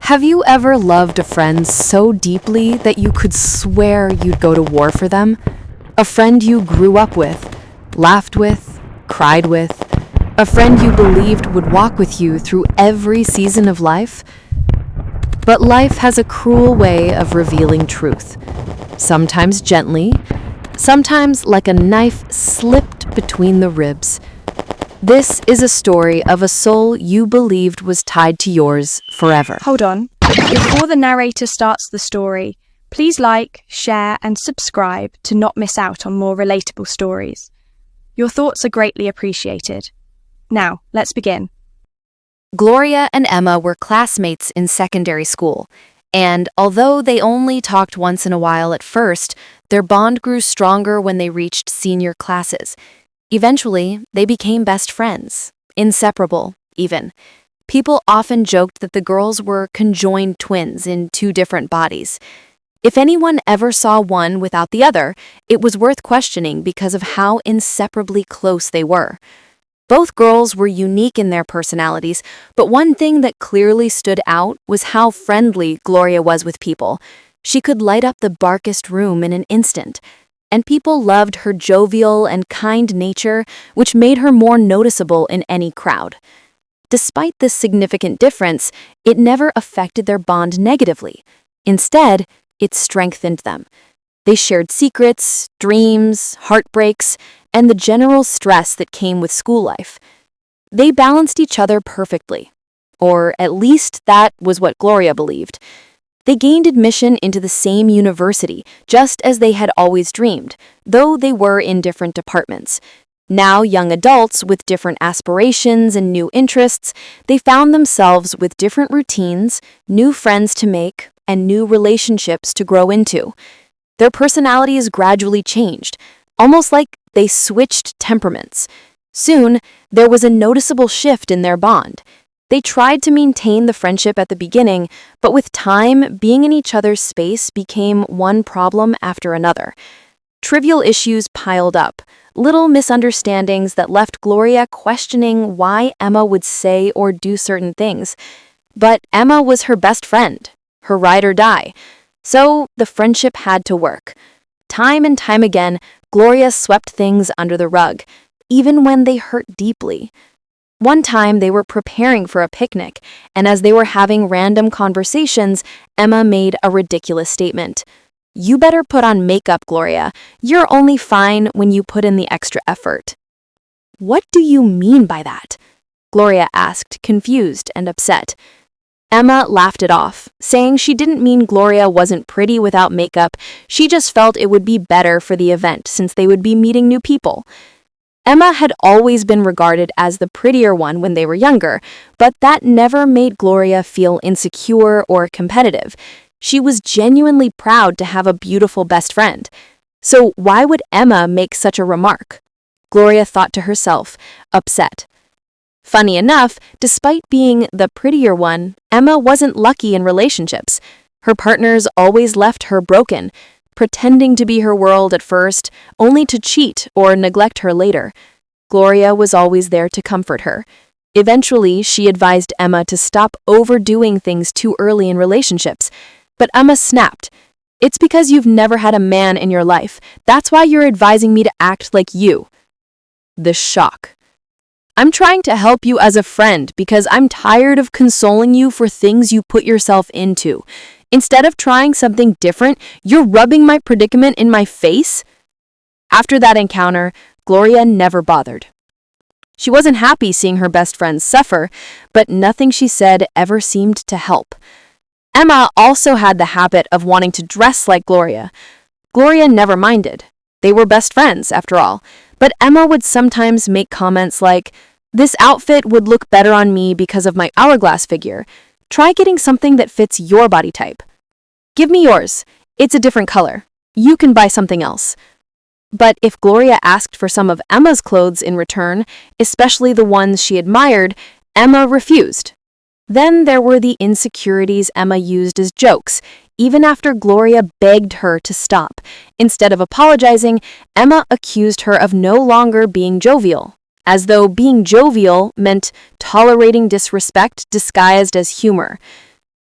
Have you ever loved a friend so deeply that you could swear you'd go to war for them? A friend you grew up with, laughed with, cried with, a friend you believed would walk with you through every season of life? But life has a cruel way of revealing truth, sometimes gently, sometimes like a knife slipped between the ribs. This is a story of a soul you believed was tied to yours forever. Hold on. Before the narrator starts the story, please like, share, and subscribe to not miss out on more relatable stories. Your thoughts are greatly appreciated. Now, let's begin. Gloria and Emma were classmates in secondary school, and although they only talked once in a while at first, their bond grew stronger when they reached senior classes. Eventually, they became best friends, inseparable, even. People often joked that the girls were conjoined twins in two different bodies. If anyone ever saw one without the other, it was worth questioning because of how inseparably close they were. Both girls were unique in their personalities, but one thing that clearly stood out was how friendly Gloria was with people. She could light up the darkest room in an instant. And people loved her jovial and kind nature, which made her more noticeable in any crowd. Despite this significant difference, it never affected their bond negatively. Instead, it strengthened them. They shared secrets, dreams, heartbreaks, and the general stress that came with school life. They balanced each other perfectly. Or at least that was what Gloria believed. They gained admission into the same university, just as they had always dreamed, though they were in different departments. Now young adults with different aspirations and new interests, they found themselves with different routines, new friends to make, and new relationships to grow into. Their personalities gradually changed, almost like they switched temperaments. Soon, there was a noticeable shift in their bond. They tried to maintain the friendship at the beginning, but with time, being in each other's space became one problem after another. Trivial issues piled up, little misunderstandings that left Gloria questioning why Emma would say or do certain things. But Emma was her best friend, her ride or die, so the friendship had to work. Time and time again, Gloria swept things under the rug, even when they hurt deeply. One time, they were preparing for a picnic, and as they were having random conversations, Emma made a ridiculous statement. "You better put on makeup, Gloria. You're only fine when you put in the extra effort." "What do you mean by that?" Gloria asked, confused and upset. Emma laughed it off, saying she didn't mean Gloria wasn't pretty without makeup. She just felt it would be better for the event since they would be meeting new people. Emma had always been regarded as the prettier one when they were younger, but that never made Gloria feel insecure or competitive. She was genuinely proud to have a beautiful best friend. So why would Emma make such a remark? Gloria thought to herself, upset. Funny enough, despite being the prettier one, Emma wasn't lucky in relationships. Her partners always left her broken, pretending to be her world at first, only to cheat or neglect her later. Gloria was always there to comfort her. Eventually, she advised Emma to stop overdoing things too early in relationships. But Emma snapped. "It's because you've never had a man in your life. That's why you're advising me to act like you." The shock. "I'm trying to help you as a friend because I'm tired of consoling you for things you put yourself into. Instead of trying something different, you're rubbing my predicament in my face?" After that encounter, Gloria never bothered. She wasn't happy seeing her best friends suffer, but nothing she said ever seemed to help. Emma also had the habit of wanting to dress like Gloria. Gloria never minded. They were best friends, after all, but Emma would sometimes make comments like, "This outfit would look better on me because of my hourglass figure. Try getting something that fits your body type." "Give me yours. It's a different color. You can buy something else." But if Gloria asked for some of Emma's clothes in return, especially the ones she admired, Emma refused. Then there were the insecurities Emma used as jokes, even after Gloria begged her to stop. Instead of apologizing, Emma accused her of no longer being jovial, as though being jovial meant tolerating disrespect disguised as humor.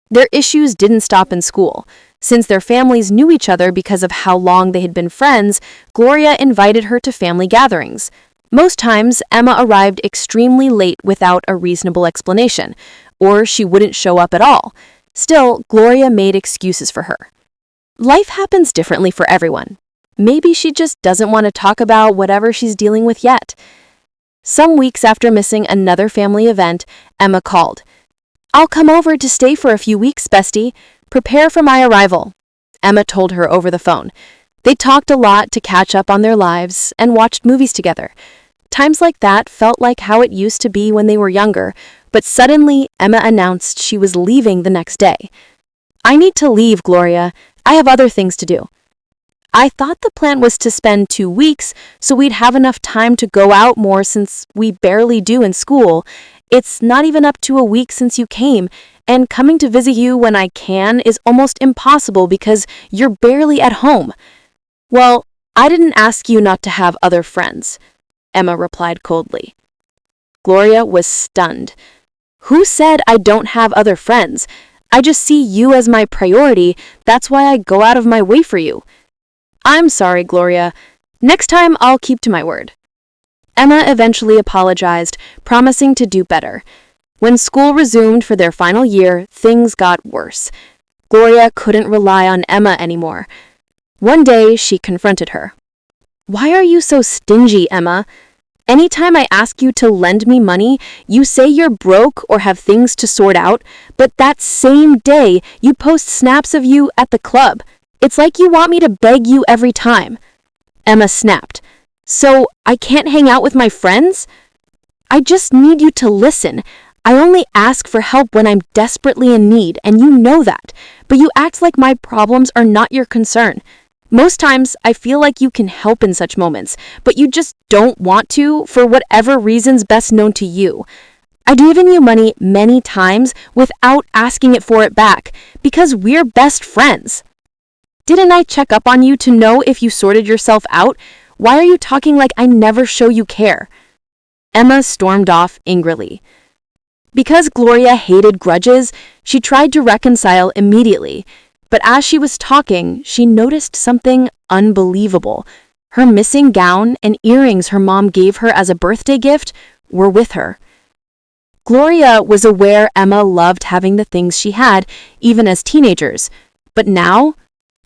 Their issues didn't stop in school. Since their families knew each other because of how long they had been friends, Gloria invited her to family gatherings. Most times, Emma arrived extremely late without a reasonable explanation, or she wouldn't show up at all. Still, Gloria made excuses for her. Life happens differently for everyone. Maybe she just doesn't want to talk about whatever she's dealing with yet. Some weeks after missing another family event, Emma called. "I'll come over to stay for a few weeks, bestie. Prepare for my arrival," Emma told her over the phone. They talked a lot to catch up on their lives and watched movies together. Times like that felt like how it used to be when they were younger, but suddenly Emma announced she was leaving the next day. "I need to leave, Gloria. I have other things to do." "I thought the plan was to spend 2 weeks so we'd have enough time to go out more since we barely do in school. It's not even up to a week since you came, and coming to visit you when I can is almost impossible because you're barely at home." "Well, I didn't ask you not to have other friends," Emma replied coldly. Gloria was stunned. "Who said I don't have other friends? I just see you as my priority. That's why I go out of my way for you." "I'm sorry, Gloria. Next time I'll keep to my word." Emma eventually apologized, promising to do better. When school resumed for their final year, things got worse. Gloria couldn't rely on Emma anymore. One day, she confronted her. "Why are you so stingy, Emma? Anytime I ask you to lend me money, you say you're broke or have things to sort out, but that same day, you post snaps of you at the club. It's like you want me to beg you every time." Emma snapped. "So I can't hang out with my friends? I just need you to listen. I only ask for help when I'm desperately in need, and you know that, but you act like my problems are not your concern. Most times, I feel like you can help in such moments, but you just don't want to for whatever reasons best known to you. I've given you money many times without asking it for it back, because we're best friends. Didn't I check up on you to know if you sorted yourself out? Why are you talking like I never show you care?" Emma stormed off angrily. Because Gloria hated grudges, she tried to reconcile immediately. But as she was talking, she noticed something unbelievable. Her missing gown and earrings her mom gave her as a birthday gift were with her. Gloria was aware Emma loved having the things she had, even as teenagers. But now,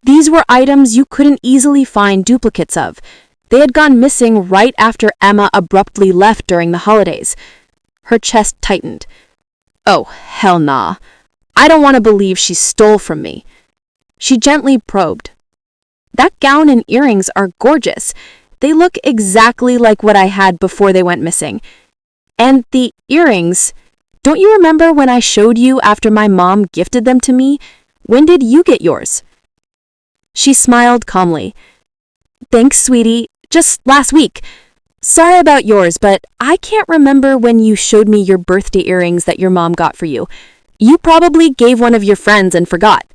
these were items you couldn't easily find duplicates of. They had gone missing right after Emma abruptly left during the holidays. Her chest tightened. "Oh, hell nah. I don't want to believe she stole from me." She gently probed. "That gown and earrings are gorgeous. They look exactly like what I had before they went missing. And the earrings, don't you remember when I showed you after my mom gifted them to me? When did you get yours?" She smiled calmly. "Thanks, sweetie. Just last week. Sorry about yours, but I can't remember when you showed me your birthday earrings that your mom got for you. You probably gave one of your friends and forgot."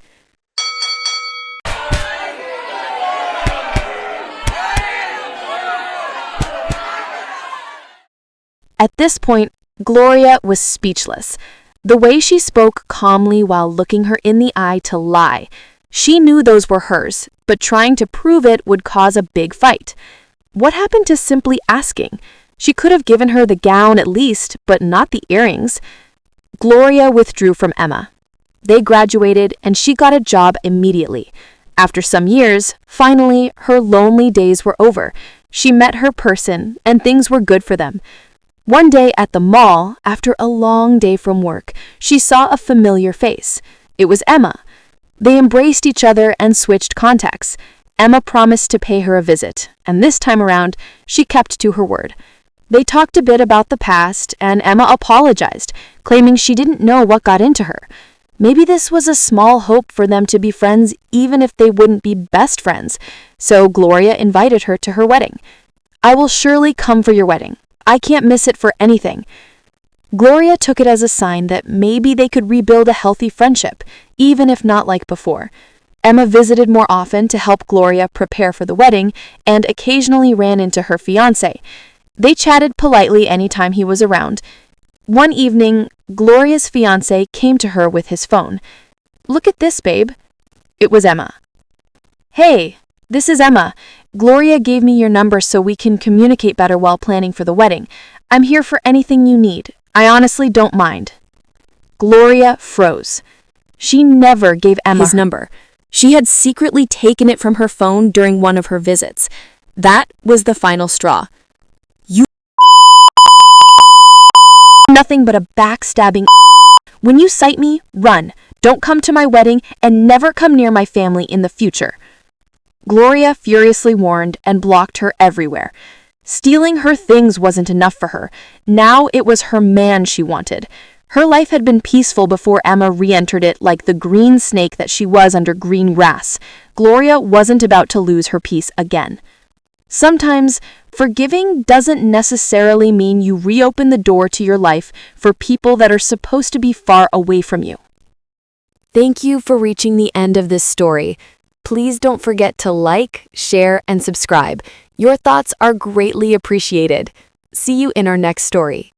At this point, Gloria was speechless. The way she spoke calmly while looking her in the eye to lie. She knew those were hers, but trying to prove it would cause a big fight. What happened to simply asking? She could have given her the gown at least, but not the earrings. Gloria withdrew from Emma. They graduated, and she got a job immediately. After some years, finally, her lonely days were over. She met her person, and things were good for them. One day at the mall, after a long day from work, she saw a familiar face. It was Emma. They embraced each other and switched contacts. Emma promised to pay her a visit, and this time around, she kept to her word. They talked a bit about the past, and Emma apologized, claiming she didn't know what got into her. Maybe this was a small hope for them to be friends even if they wouldn't be best friends, so Gloria invited her to her wedding. "I will surely come for your wedding. I can't miss it for anything." Gloria took it as a sign that maybe they could rebuild a healthy friendship, even if not like before. Emma visited more often to help Gloria prepare for the wedding and occasionally ran into her fiancé. They chatted politely anytime he was around. One evening, Gloria's fiancé came to her with his phone. Look at this, babe. It was Emma. Hey, this is Emma. Gloria gave me your number so we can communicate better while planning for the wedding. I'm here for anything you need. I honestly don't mind. Gloria froze. She never gave Emma his number. She had secretly taken it from her phone during one of her visits. That was the final straw. You nothing but a backstabbing. When you sight me, run. Don't come to my wedding and never come near my family in the future. Gloria furiously warned and blocked her everywhere. Stealing her things wasn't enough for her. Now it was her man she wanted. Her life had been peaceful before Emma re-entered it like the green snake that she was under green grass. Gloria wasn't about to lose her peace again. Sometimes, forgiving doesn't necessarily mean you reopen the door to your life for people that are supposed to be far away from you. Thank you for reaching the end of this story. Please don't forget to like, share, and subscribe. Your thoughts are greatly appreciated. See you in our next story.